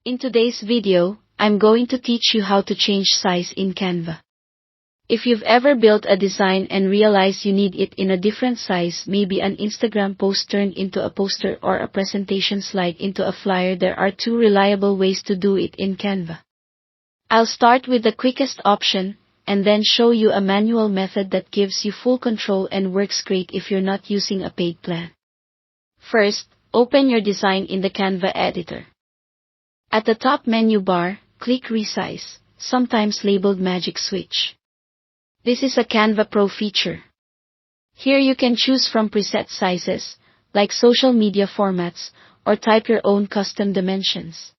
In today's video, I'm going to teach you how to change size in Canva. If you've ever built a design and realized you need it in a different size, maybe an Instagram post turned into a poster or a presentation slide into a flyer, there are two reliable ways to do it in Canva. I'll start with the quickest option, and then show you a manual method that gives you full control and works great if you're not using a paid plan. First, open your design in the Canva editor. At the top menu bar, click Resize, sometimes labeled Magic Switch. This is a Canva Pro feature. Here you can choose from preset sizes, like social media formats, or type your own custom dimensions.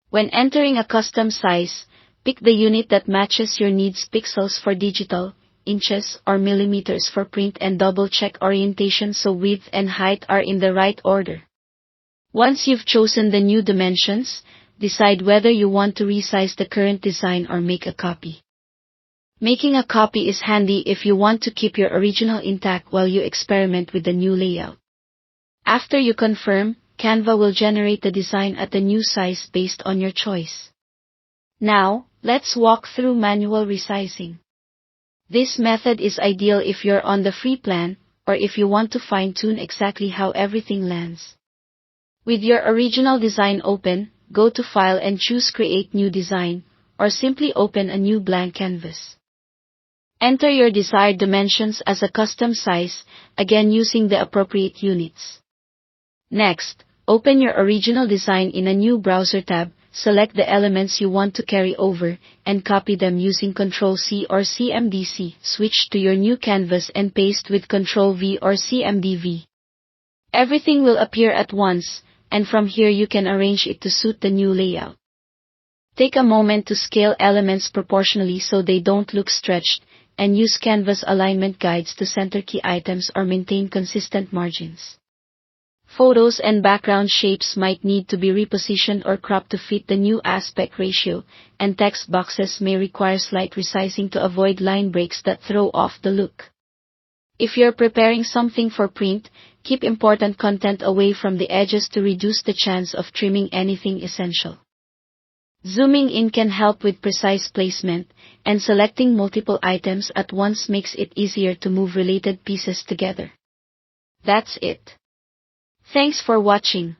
When entering a custom size, pick the unit that matches your needs: pixels for digital, inches or millimeters for print, and double-check orientation so width and height are in the right order. Once you've chosen the new dimensions, decide whether you want to resize the current design or make a copy. Making a copy is handy if you want to keep your original intact while you experiment with the new layout. After you confirm, Canva will generate the design at the new size based on your choice. Now, let's walk through manual resizing. This method is ideal if you're on the free plan, or if you want to fine-tune exactly how everything lands. With your original design open, go to File and choose Create New Design, or simply open a new blank canvas. Enter your desired dimensions as a custom size, again using the appropriate units. Next, open your original design in a new browser tab, select the elements you want to carry over, and copy them using Ctrl-C or CMD-C. Switch to your new canvas and paste with Ctrl-V or CMD-V. Everything will appear at once, and from here you can arrange it to suit the new layout. Take a moment to scale elements proportionally so they don't look stretched, and use Canva's alignment guides to center key items or maintain consistent margins. Photos and background shapes might need to be repositioned or cropped to fit the new aspect ratio, and text boxes may require slight resizing to avoid line breaks that throw off the look. If you're preparing something for print, keep important content away from the edges to reduce the chance of trimming anything essential. Zooming in can help with precise placement, and selecting multiple items at once makes it easier to move related pieces together. That's it. Thanks for watching.